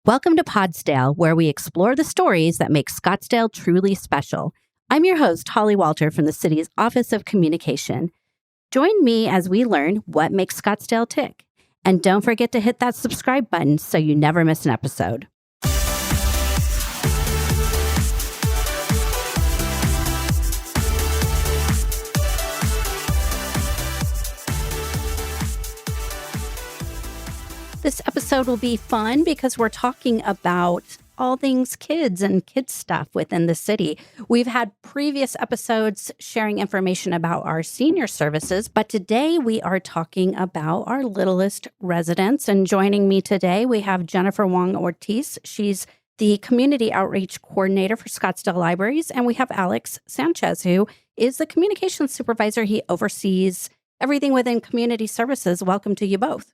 Welcome to Podsdale, where we explore the stories that make Scottsdale truly special. I'm your host, Holly Walter from the city's Office of Communication. Join me as we learn what makes Scottsdale tick. And don't forget to hit that subscribe button so you never miss an episode. This episode will be fun because we're talking about all things kids and kids stuff within the city. We've had previous episodes sharing information about our senior services, but today we are talking about our littlest residents. And joining me today, we have Jennifer Wong-Ortiz. She's the Community Outreach Coordinator for Scottsdale Libraries. And we have Alex Sanchez, who is the Communications Supervisor. He oversees everything within community services. Welcome to you both.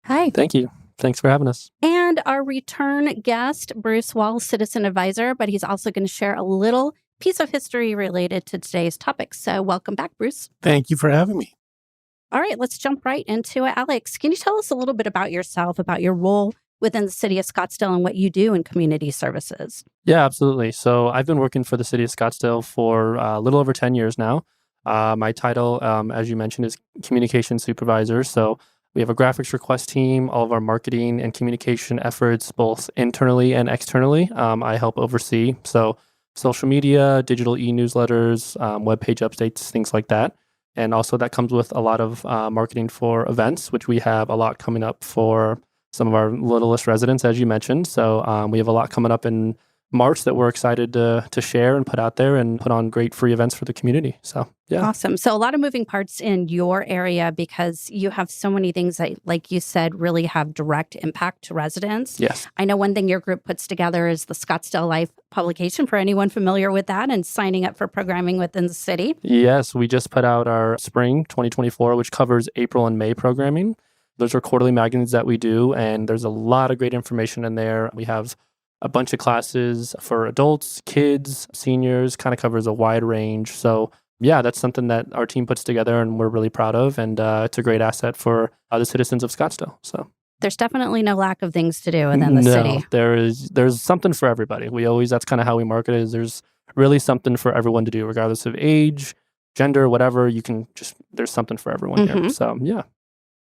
Hi. Thank you. Thanks for having us. And our return guest, Bruce Wall, Citizen Advisor, but he's also going to share a little piece of history related to today's topic. So welcome back, Bruce. Thank you for having me. All right, let's jump right into it. Alex, can you tell us a little bit about yourself, about your role within the city of Scottsdale and what you do in community services? Yeah, absolutely. So I've been working for the city of Scottsdale for a little over 10 years now. My title, as you mentioned, is Communications Supervisor. So we have a graphics request team, all of our marketing and communication efforts, both internally and externally, I help oversee. So social media, digital e-newsletters, web page updates, things like that. And also that comes with a lot of marketing for events, which we have a lot coming up for some of our littlest residents, as you mentioned. So we have a lot coming up in March that we're excited to share and put out there and put on great free events for the community. So, yeah. Awesome. So a lot of moving parts in your area because you have so many things that, like you said, really have direct impact to residents. Yes. I know one thing your group puts together is the Scottsdale Life publication for anyone familiar with that and signing up for programming within the city. Yes. We just put out our spring 2024, which covers April and May programming. Those are quarterly magazines that we do, and there's a lot of great information in there. We have a bunch of classes for adults, kids, seniors, kind of covers a wide range. So yeah, that's something that our team puts together and we're really proud of. And it's a great asset for the citizens of Scottsdale. So there's definitely no lack of things to do within the city. There's something for everybody. That's kind of how we market it, is there's really something for everyone to do, regardless of age, gender, whatever. There's something for everyone here. So yeah.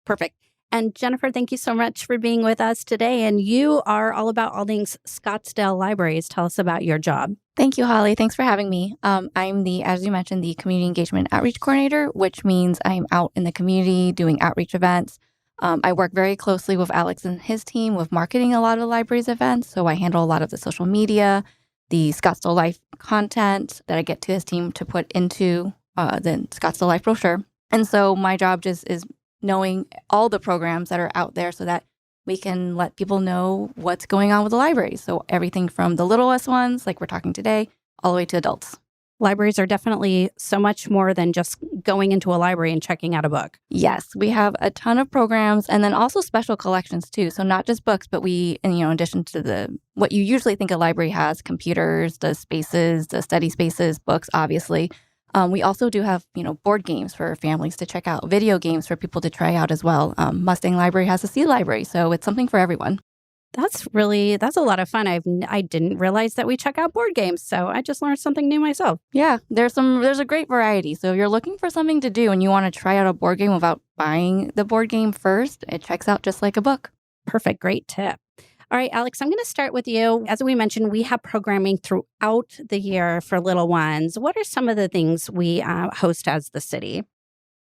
Perfect. And Jennifer, thank you so much for being with us today. And you are all about all things Scottsdale Libraries. Tell us about your job. Thank you, Holly. Thanks for having me. I'm as you mentioned, the Community Engagement Outreach Coordinator, which means I'm out in the community doing outreach events. I work very closely with Alex and his team with marketing a lot of the library's events. So I handle a lot of the social media, the Scottsdale Life content that I get to his team to put into the Scottsdale Life brochure. And so my job just is knowing all the programs that are out there so that we can let people know what's going on with the library. So everything from the littlest ones, like we're talking today, all the way to adults. Libraries are definitely so much more than just going into a library and checking out a book. Yes, we have a ton of programs and then also special collections too. So not just books, but in addition to what you usually think a library has, computers, the spaces, the study spaces, books, obviously. We also do have, board games for families to check out, video games for people to try out as well. Mustang Library has a C library, so it's something for everyone. That's a lot of fun. I didn't realize that we check out board games, so I just learned something new myself. Yeah, there's a great variety. So if you're looking for something to do and you want to try out a board game without buying the board game first, it checks out just like a book. Perfect. Great tip. All right, Alex, I'm going to start with you. As we mentioned, we have programming throughout the year for little ones. What are some of the things we host as the city?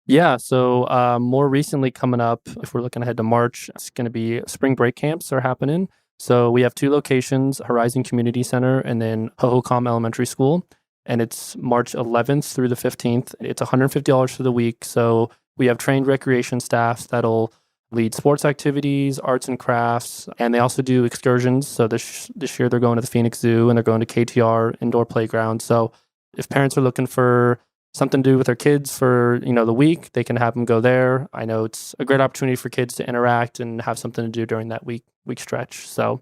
Yeah, so more recently coming up, if we're looking ahead to March, it's going to be spring break camps are happening. So we have 2 locations, Horizon Community Center and then Hohokam Elementary School. And it's March 11th through the 15th. It's $150 for the week. So we have trained recreation staff that'll lead sports activities, arts and crafts, and they also do excursions. So this year they're going to the Phoenix Zoo and they're going to KTR indoor playground. So if parents are looking for something to do with their kids for the week, they can have them go there. I know it's a great opportunity for kids to interact and have something to do during that week stretch. So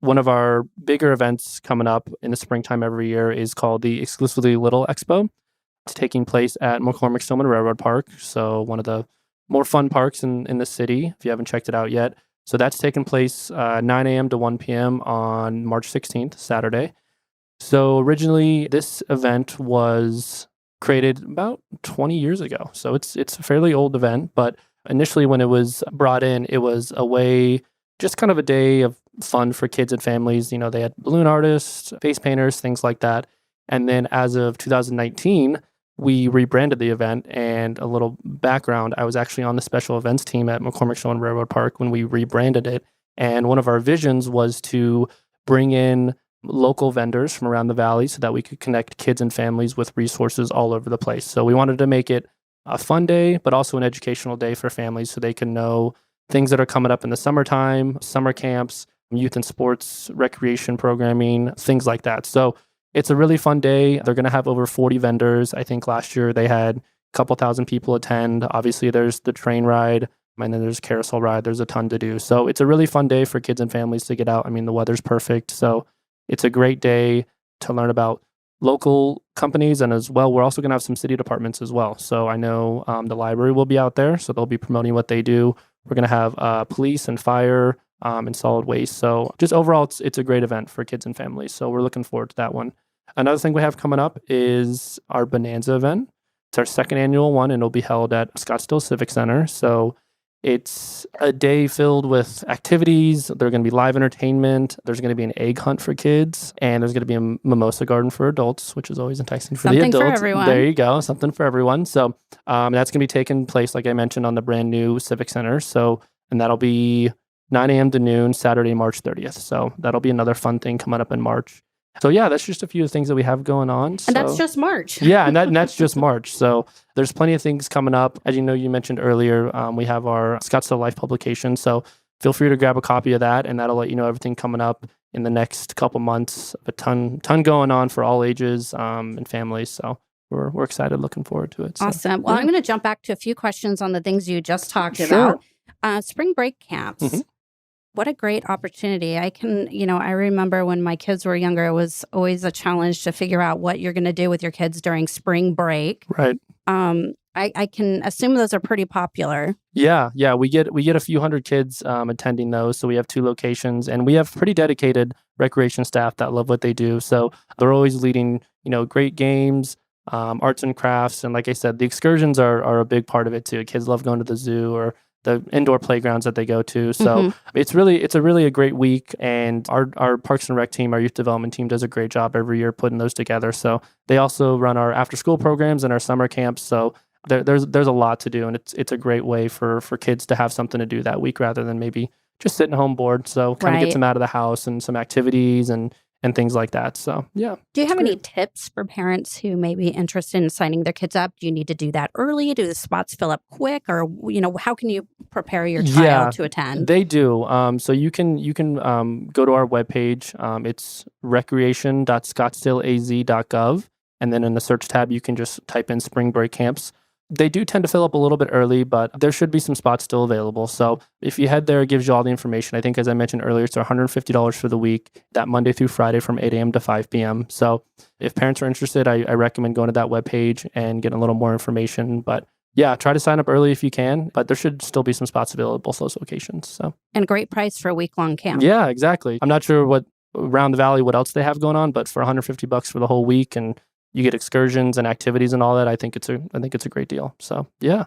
one of our bigger events coming up in the springtime every year is called the Exclusively Little Expo. It's taking place at McCormick-Stillman Railroad Park. So one of the more fun parks in the city, if you haven't checked it out yet. So that's taking place 9 a.m. to 1 p.m. on March 16th, Saturday. So originally, this event was created about 20 years ago. So it's a fairly old event, but initially when it was brought in, it was a way, just kind of a day of fun for kids and families. You know, they had balloon artists, face painters, things like that. And then as of 2019, we rebranded the event. And a little background, I was actually on the special events team at McCormick Show and Railroad Park when we rebranded it. And one of our visions was to bring in local vendors from around the valley so that we could connect kids and families with resources all over the place. So we wanted to make it a fun day, but also an educational day for families so they can know things that are coming up in the summertime, summer camps, youth and sports, recreation programming, things like that. So it's a really fun day. They're going to have over 40 vendors. I think last year they had a couple thousand people attend. Obviously, there's the train ride, and then there's carousel ride. There's a ton to do. So it's a really fun day for kids and families to get out. I mean, the weather's perfect. So it's a great day to learn about local companies. And as well, we're also going to have some city departments as well. So I know the library will be out there. So they'll be promoting what they do. We're going to have police and fire and solid waste. So just overall, it's a great event for kids and families. So we're looking forward to that one. Another thing we have coming up is our Bonanza event. It's our second annual one, and it'll be held at Scottsdale Civic Center. So it's a day filled with activities. There's going to be live entertainment. There's going to be an egg hunt for kids, and there's going to be a mimosa garden for adults, which is always enticing for the adults. Something for everyone. There you go, something for everyone. So that's going to be taking place, like I mentioned, on the brand new Civic Center. So, and that'll be 9 a.m. to noon, Saturday, March 30th. So that'll be another fun thing coming up in March. So yeah, that's just a few things that we have going on. And that's just March. Yeah, and that's just March. So there's plenty of things coming up. As you know, you mentioned earlier, we have our Scottsdale Life publication. So feel free to grab a copy of that, and that'll let you know everything coming up in the next couple months. A ton going on for all ages and families. So we're excited, looking forward to it. So, awesome. Well, I'm going to jump back to a few questions on the things you just talked Sure. about. Spring break camps. Mhm. What a great opportunity. I remember when my kids were younger, it was always a challenge to figure out what you're going to do with your kids during spring break. Right. I can assume those are pretty popular. Yeah. We get a few hundred kids attending those. So we have 2 locations, and we have pretty dedicated recreation staff that love what they do. So they're always leading, great games, arts and crafts, and like I said, the excursions are a big part of it too. Kids love going to the zoo or the indoor playgrounds that they go to. So it's really a great week. And our Parks and Rec team, our youth development team, does a great job every year putting those together. So they also run our after school programs and our summer camps. So there's a lot to do, and it's a great way for kids to have something to do that week rather than maybe just sitting home bored. So kind of gets them out of the house and some activities and things like that. So yeah. Do you have any tips for parents who may be interested in signing their kids up? Do you need to do that early? Do the spots fill up quick? Or, how can you prepare your child to attend? They do. So you can go to our webpage. It's recreation.scottsdaleaz.gov. And then in the search tab, you can just type in spring break camps. They do tend to fill up a little bit early, but there should be some spots still available. So if you head there, it gives you all the information. I think, as I mentioned earlier, it's $150 for the week, that Monday through Friday from 8 a.m. to 5 p.m. So if parents are interested, I recommend going to that webpage and getting a little more information. But yeah, try to sign up early if you can, but there should still be some spots available at both those locations. So, and great price for a week-long camp. Yeah, exactly. I'm not sure what around the valley, what else they have going on, but for $150 for the whole week, and you get excursions and activities and all that, I think it's a great deal. So yeah.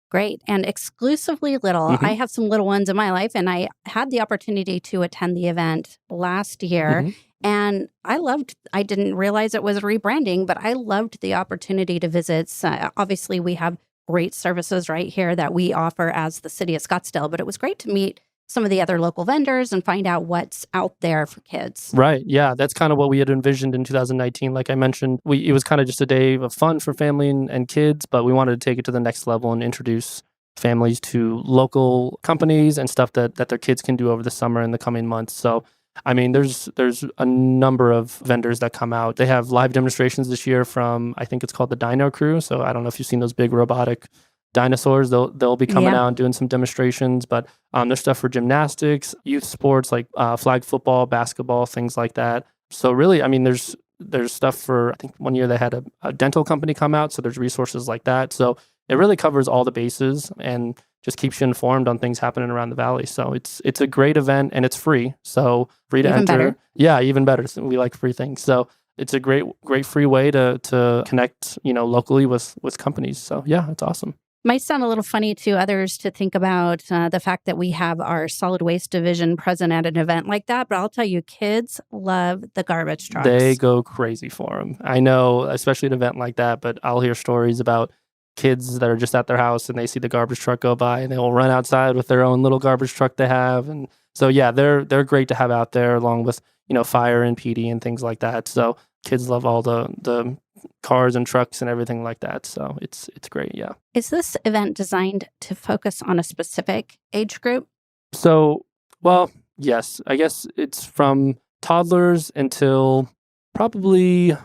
Great. And exclusively little. I have some little ones in my life, and I had the opportunity to attend the event last year. And I didn't realize it was rebranding, but I loved the opportunity to visit. Obviously, we have great services right here that we offer as the city of Scottsdale, but it was great to meet some of the other local vendors and find out what's out there for kids. Right. Yeah. That's kind of what we had envisioned in 2019. Like I mentioned, it was kind of just a day of fun for family and kids, but we wanted to take it to the next level and introduce families to local companies and stuff that their kids can do over the summer and the coming months. So, I mean, there's a number of vendors that come out. They have live demonstrations this year from, I think it's called the Dino Crew. So I don't know if you've seen those big robotic dinosaurs. They'll be coming out and doing some demonstrations, but there's stuff for gymnastics, youth sports like flag football, basketball, things like that. So really, I mean, there's stuff for, I think one year they had a dental company come out, so there's resources like that. So it really covers all the bases, and just keeps you informed on things happening around the valley. So it's a great event, and it's free. So free to Even enter. better. Yeah, even better. So we like free things. So it's a great free way to connect, locally with companies. So yeah, it's awesome. Might sound a little funny to others to think about the fact that we have our solid waste division present at an event like that, but I'll tell you, kids love the garbage trucks. They go crazy for them. I know, especially at an event like that, but I'll hear stories about kids that are just at their house and they see the garbage truck go by and they will run outside with their own little garbage truck they have. And so, yeah, they're great to have out there along with, fire and PD and things like that. So kids love all the cars and trucks and everything like that. So it's great. Yeah. Is this event designed to focus on a specific age group? So, well, yes, I guess it's from toddlers until probably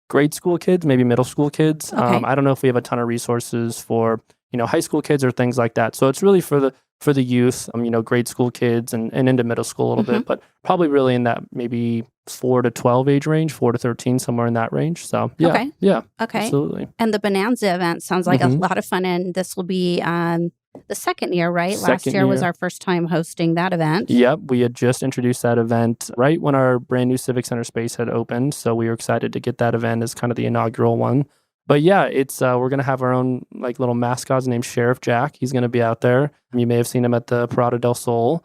grade school kids, maybe middle school kids. Okay. I don't know if we have a ton of resources for, high school kids or things like that. So it's really for the youth, grade school kids and into middle school a little bit, but probably really in that maybe 4 to 12 age range, 4 to 13, somewhere in that range. So yeah, Okay. yeah, Okay. absolutely. And the Bonanza event sounds like a Mhm. lot of fun. And this will be the second year, right? Last Second year was year. our first time hosting that event. Yep, we had just introduced that event right when our brand new Civic Center space had opened. So we were excited to get that event as kind of the inaugural one. But yeah, it's we're gonna have our own like little mascot named Sheriff Jack. He's gonna be out there. You may have seen him at the Parada del Sol.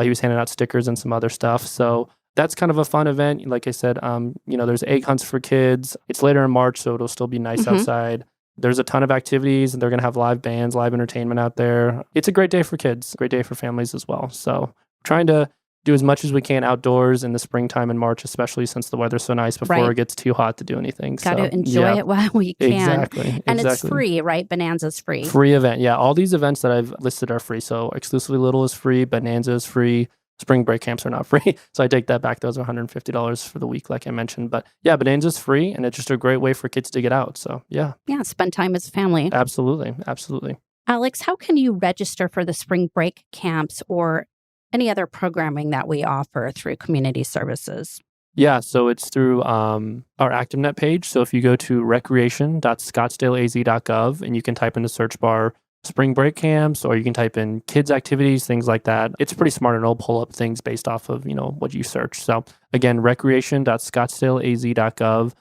He was handing out stickers and some other stuff. So that's kind of a fun event. Like I said, there's egg hunts for kids. It's later in March, so it'll still be nice outside. There's a ton of activities, and they're going to have live bands, live entertainment out there. It's a great day for kids, great day for families as well. So trying to do as much as we can outdoors in the springtime in March, especially since the weather's so nice before it gets too hot to do anything. Got to enjoy it while we can. Exactly. And it's free, right? Bonanza's free. Free event. Yeah, all these events that I've listed are free. So Exclusively Little is free, Bonanza is free, spring break camps are not free. So I take that back. Those are $150 for the week, like I mentioned. But yeah, Bonanza's free, and it's just a great way for kids to get out. So yeah. Yeah, spend time as a family. Absolutely. Absolutely. Alex, how can you register for the spring break camps or any other programming that we offer through community services? Yeah, so it's through our ActiveNet page. So if you go to recreation.scottsdaleaz.gov and you can type in the search bar spring break camps, or you can type in kids activities, things like that. It's pretty smart, and it'll pull up things based off of, what you search. So again, recreation.scottsdaleaz.gov.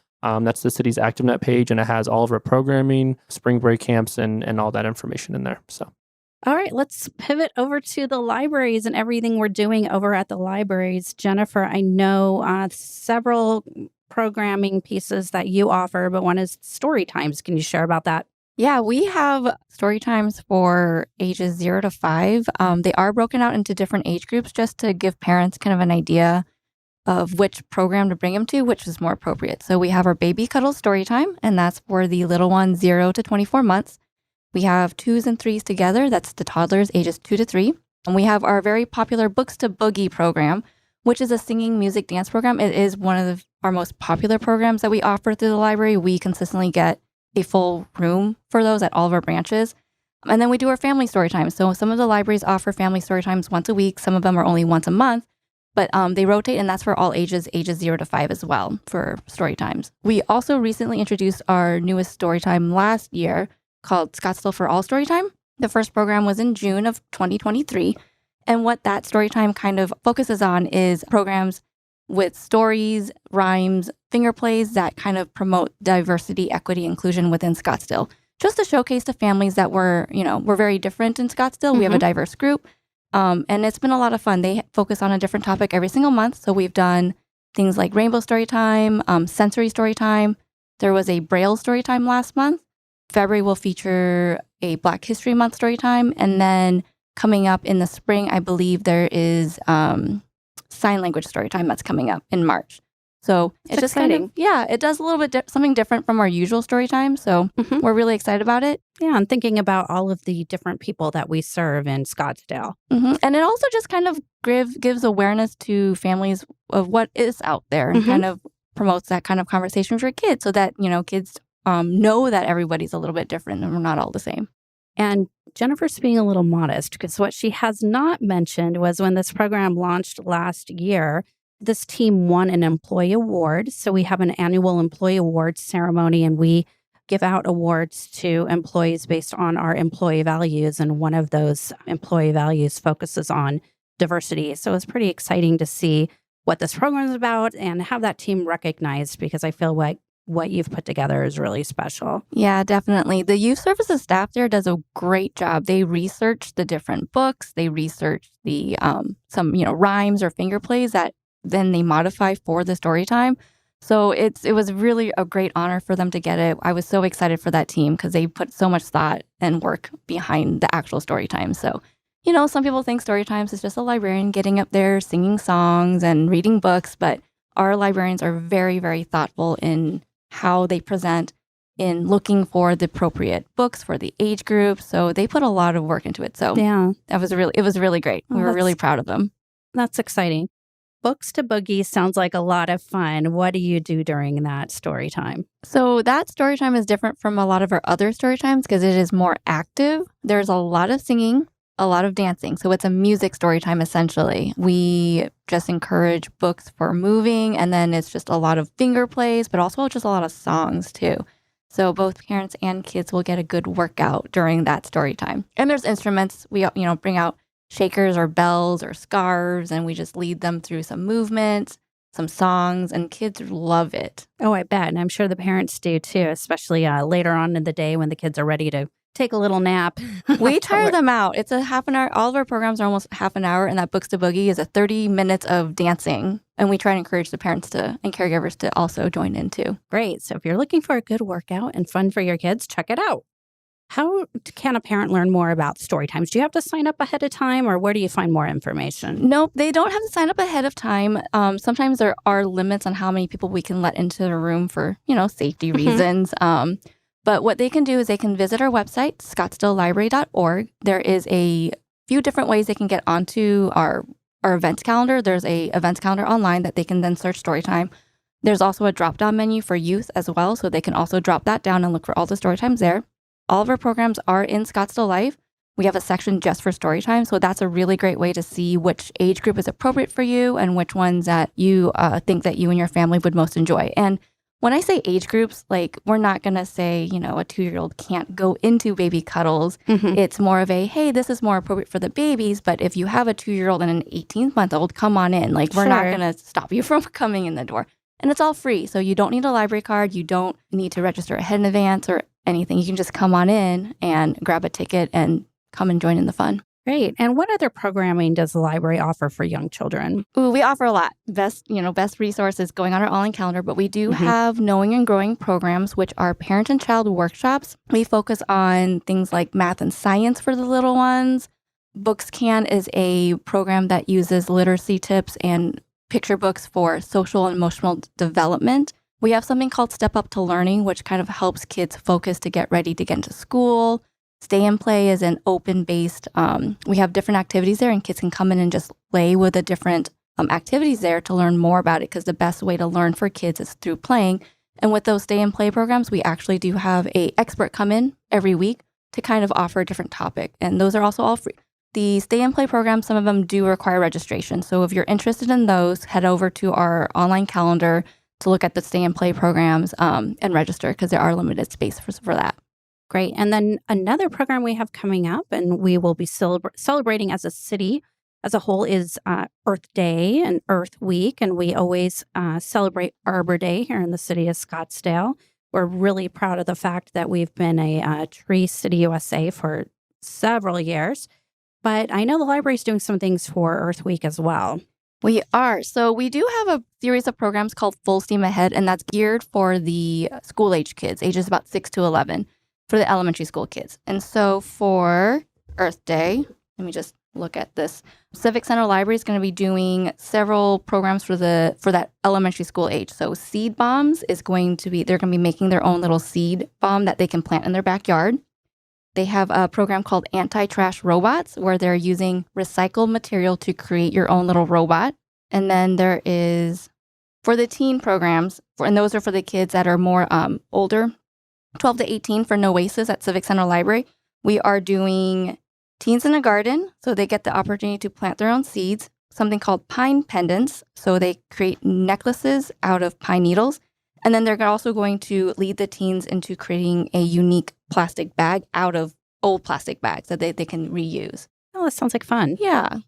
That's the city's ActiveNet page, and it has all of our programming, spring break camps, and all that information in there. So. All right, let's pivot over to the libraries and everything we're doing over at the libraries. Jennifer, I know several programming pieces that you offer, but one is story times. Can you share about that? Yeah, we have story times for ages 0 to 5. They are broken out into different age groups just to give parents kind of an idea of which program to bring them to, which is more appropriate. So we have our baby cuddle story time, and that's for the little ones 0 to 24 months. We have 2s and 3s together. That's the toddlers ages 2 to 3. And we have our very popular Books to Boogie program, which is a singing music dance program. It is one of our most popular programs that we offer through the library. We consistently get a full room for those at all of our branches. And then we do our family story times. So some of the libraries offer family story times once a week. Some of them are only once a month, but they rotate, and that's for all ages 0 to 5 as well for story times. We also recently introduced our newest story time last year called Scottsdale for All Story Time. The first program was in June of 2023. And what that story time kind of focuses on is programs with stories, rhymes, finger plays that kind of promote diversity, equity, inclusion within Scottsdale. Just to showcase to families that we're very different in Scottsdale. We have a diverse group. And it's been a lot of fun. They focus on a different topic every single month. So we've done things like rainbow story time, sensory story time. There was a Braille story time last month. February will feature a Black History Month story time. And then coming up in the spring, I believe there is sign language story time that's coming up in March. So it's just exciting. It does a little bit something different from our usual story time. So we're really excited about it. Yeah, I'm thinking about all of the different people that we serve in Scottsdale. And it also just kind of gives awareness to families of what is out there and kind of promotes that kind of conversation for kids so that, kids know that everybody's a little bit different and we're not all the same. And Jennifer's being a little modest because what she has not mentioned was when this program launched last year, this team won an employee award. So we have an annual employee award ceremony, and we give out awards to employees based on our employee values, and one of those employee values focuses on diversity. So it's pretty exciting to see what this program is about and have that team recognized, because I feel like what you've put together is really special. Yeah, definitely. The youth services staff there does a great job. They research the different books. They research the some rhymes or finger plays that then they modify for the story time. So it was really a great honor for them to get it. I was so excited for that team because they put so much thought and work behind the actual story time. So, some people think story times is just a librarian getting up there singing songs and reading books, but our librarians are very, very thoughtful in how they present, in looking for the appropriate books for the age group. So they put a lot of work into it. So yeah, it was really great. We were really proud of them. That's exciting. Books to Boogie sounds like a lot of fun. What do you do during that story time? So that story time is different from a lot of our other story times because it is more active. There's a lot of singing, a lot of dancing. So it's a music story time, essentially. We just encourage books for moving, and then it's just a lot of finger plays, but also just a lot of songs too. So both parents and kids will get a good workout during that story time. And there's instruments. We, bring out shakers or bells or scarves, and we just lead them through some movements, some songs, and kids love it. Oh, I bet. And I'm sure the parents do too, especially later on in the day when the kids are ready to take a little nap. We tire them out. It's a half an hour. All of our programs are almost half an hour, and that Books to Boogie is a 30 minutes of dancing. And we try to encourage the parents and caregivers to also join in too. Great. So if you're looking for a good workout and fun for your kids, check it out. How can a parent learn more about story times? Do you have to sign up ahead of time, or where do you find more information? Nope, they don't have to sign up ahead of time. Sometimes there are limits on how many people we can let into the room for, safety reasons. But what they can do is they can visit our website, scottsdalelibrary.org. There is a few different ways they can get onto our events calendar. There's a events calendar online that they can then search Storytime. There's also a drop-down menu for youth as well, so they can also drop that down and look for all the Storytimes there. All of our programs are in Scottsdale Life. We have a section just for Storytime, so that's a really great way to see which age group is appropriate for you and which ones that you think that you and your family would most enjoy. And when I say age groups, we're not going to say, a 2-year-old can't go into baby cuddles. Mm-hmm. It's more of a, hey, this is more appropriate for the babies, but if you have a 2-year-old and an 18-month-old, come on in. We're not going to stop you from coming in the door. And it's all free, so you don't need a library card. You don't need to register ahead in advance or anything. You can just come on in and grab a ticket and come and join in the fun. Great. And what other programming does the library offer for young children? Ooh, we offer a lot. Best resources going on our online calendar, but we do have Knowing and Growing programs, which are parent and child workshops. We focus on things like math and science for the little ones. Books Can is a program that uses literacy tips and picture books for social and emotional development. We have something called Step Up to Learning, which kind of helps kids focus to get ready to get into school. Stay and Play is an open-based, we have different activities there, and kids can come in and just play with the different activities there to learn more about it, because the best way to learn for kids is through playing. And with those Stay and Play programs, we actually do have an expert come in every week to kind of offer a different topic, and those are also all free. The Stay and Play programs, some of them do require registration, so if you're interested in those, head over to our online calendar to look at the Stay and Play programs and register, because there are limited space for that. Great. And then another program we have coming up, and we will be celebrating as a city as a whole, is Earth Day and Earth Week. And we always celebrate Arbor Day here in the city of Scottsdale. We're really proud of the fact that we've been a Tree City USA for several years. But I know the library is doing some things for Earth Week as well. We are. So we do have a series of programs called Full Steam Ahead, and that's geared for the school-age kids, ages about 6 to 11. For the elementary school kids. And so for Earth Day, let me just look at this. Civic Center Library is going to be doing several programs for that elementary school age. So Seed Bombs they're going to be making their own little seed bomb that they can plant in their backyard. They have a program called Anti-Trash Robots, where they're using recycled material to create your own little robot. And then there is, for the teen programs, and those are for the kids that are more older, 12 to 18 for Noasis at Civic Center Library. We are doing Teens in a Garden, so they get the opportunity to plant their own seeds. Something called Pine Pendants, so they create necklaces out of pine needles. And then they're also going to lead the teens into creating a unique plastic bag out of old plastic bags that they can reuse. Oh, that sounds like fun. Yeah.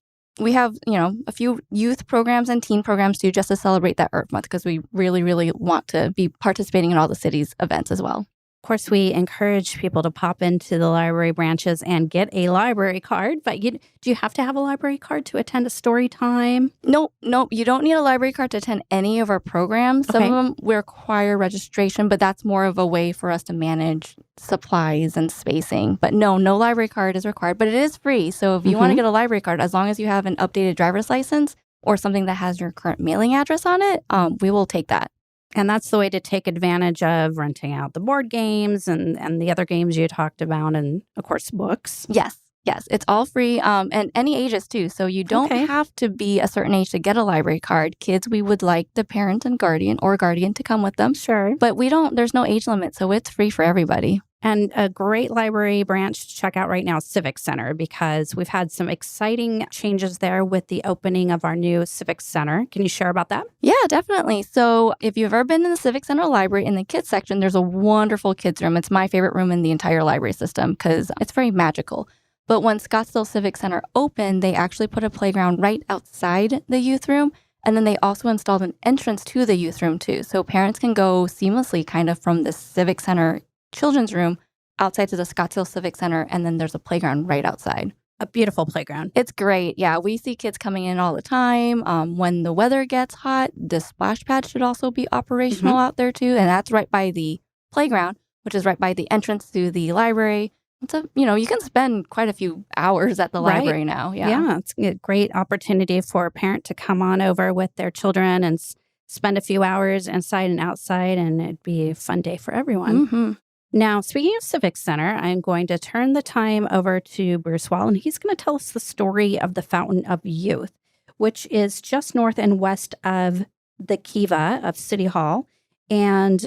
We have, a few youth programs and teen programs too, just to celebrate that Earth Month, because we really, really want to be participating in all the city's events as well. Of course, we encourage people to pop into the library branches and get a library card. But do you have to have a library card to attend a story time? Nope. You don't need a library card to attend any of our programs. Some of them require registration, but that's more of a way for us to manage supplies and spacing. But no library card is required, but it is free. So if you want to get a library card, as long as you have an updated driver's license or something that has your current mailing address on it, we will take that. And that's the way to take advantage of renting out the board games and the other games you talked about, and of course, books. Yes, it's all free, and any ages too. So you don't have to be a certain age to get a library card. Kids, we would like the parent and guardian to come with them. Sure. But there's no age limit, so it's free for everybody. And a great library branch to check out right now is Civic Center, because we've had some exciting changes there with the opening of our new Civic Center. Can you share about that? Yeah, definitely. So if you've ever been in the Civic Center library, in the kids section, there's a wonderful kids room. It's my favorite room in the entire library system because it's very magical. But when Scottsdale Civic Center opened, they actually put a playground right outside the youth room. And then they also installed an entrance to the youth room too. So parents can go seamlessly kind of from the Civic Center children's room outside to the Scottsdale Civic Center, and then there's a playground right outside. A beautiful playground. It's great. Yeah, we see kids coming in all the time. When the weather gets hot, the splash pad should also be operational out there too, and that's right by the playground, which is right by the entrance to the library. It's you can spend quite a few hours at the library now. Yeah, it's a great opportunity for a parent to come on over with their children and spend a few hours inside and outside, and it'd be a fun day for everyone. Now, speaking of Civic Center, I'm going to turn the time over to Bruce Wall, and he's going to tell us the story of the Fountain of Youth, which is just north and west of the Kiva of City Hall. And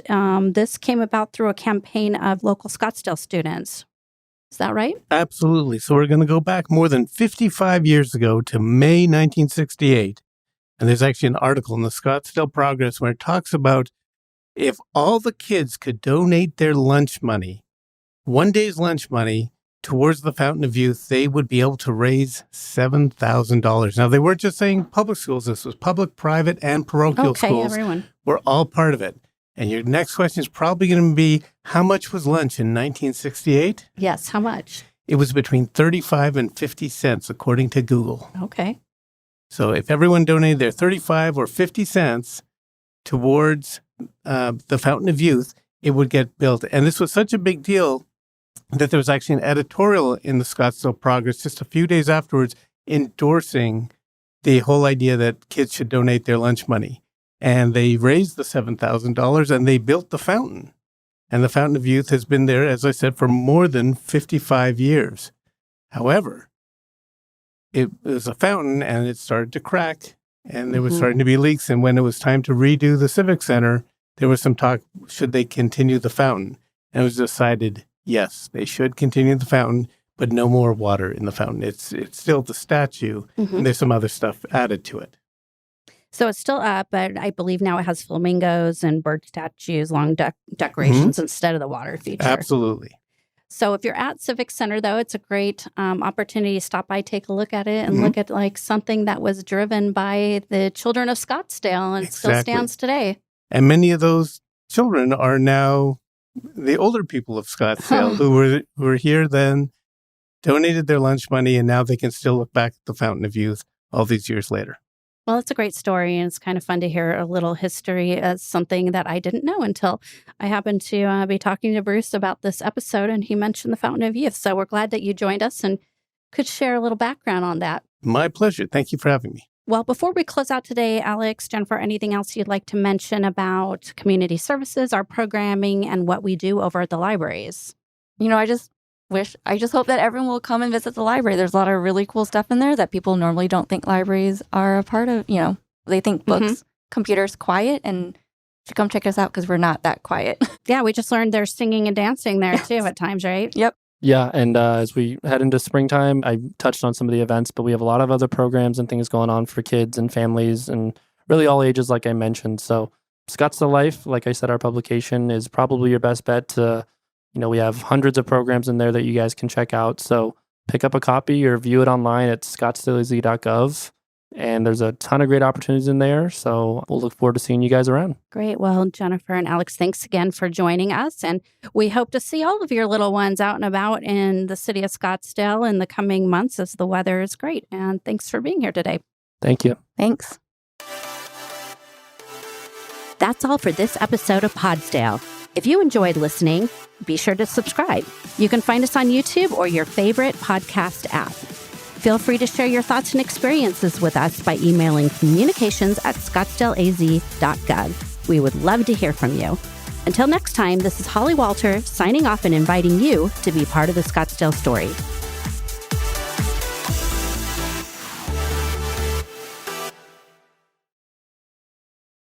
this came about through a campaign of local Scottsdale students. Is that right? Absolutely. So we're going to go back more than 55 years ago to May 1968. And there's actually an article in the Scottsdale Progress where it talks about if all the kids could donate their lunch money, one day's lunch money, towards the Fountain of Youth, they would be able to raise $7,000. Now, they weren't just saying public schools. This was public, private, and parochial schools. Everyone. Were all part of it. And your next question is probably going to be, how much was lunch in 1968? Yes, how much? It was between 35 and 50 cents, according to Google. Okay. So if everyone donated their 35 or 50 cents towards the Fountain of Youth, it would get built. And this was such a big deal that there was actually an editorial in the Scottsdale Progress just a few days afterwards endorsing the whole idea that kids should donate their lunch money. And they raised the $7,000 and they built the fountain. And the Fountain of Youth has been there, as I said, for more than 55 years. However, it was a fountain and it started to crack and there was starting to be leaks. And when it was time to redo the Civic Center, there was some talk, should they continue the fountain? And it was decided, yes, they should continue the fountain, but no more water in the fountain. It's still the statue, and there's some other stuff added to it. So it's still up, but I believe now it has flamingos and bird statues, long decorations instead of the water feature. Absolutely. So if you're at Civic Center, though, it's a great opportunity to stop by, take a look at it, and look at like something that was driven by the children of Scottsdale and it still stands today. And many of those children are now the older people of Scottsdale who were here then, donated their lunch money, and now they can still look back at the Fountain of Youth all these years later. Well, it's a great story, and it's kind of fun to hear a little history as something that I didn't know until I happened to be talking to Bruce about this episode, and he mentioned the Fountain of Youth. So we're glad that you joined us and could share a little background on that. My pleasure. Thank you for having me. Well, before we close out today, Alex, Jennifer, anything else you'd like to mention about community services, our programming, and what we do over at the libraries? I just hope that everyone will come and visit the library. There's a lot of really cool stuff in there that people normally don't think libraries are a part of. They think books, computers, quiet, and should come check us out because we're not that quiet. Yeah, we just learned there's singing and dancing there too at times, right? Yep. Yeah, and as we head into springtime, I touched on some of the events, but we have a lot of other programs and things going on for kids and families and really all ages, like I mentioned. So Scottsdale Life, like I said, our publication is probably your best bet to, we have hundreds of programs in there that you guys can check out. So pick up a copy or view it online at scottsdaleaz.gov. And there's a ton of great opportunities in there. So we'll look forward to seeing you guys around. Great. Well, Jennifer and Alex, thanks again for joining us. And we hope to see all of your little ones out and about in the city of Scottsdale in the coming months as the weather is great. And thanks for being here today. Thank you. Thanks. That's all for this episode of Podsdale. If you enjoyed listening, be sure to subscribe. You can find us on YouTube or your favorite podcast app. Feel free to share your thoughts and experiences with us by emailing communications@scottsdaleaz.gov. We would love to hear from you. Until next time, this is Holly Walter signing off and inviting you to be part of the Scottsdale story.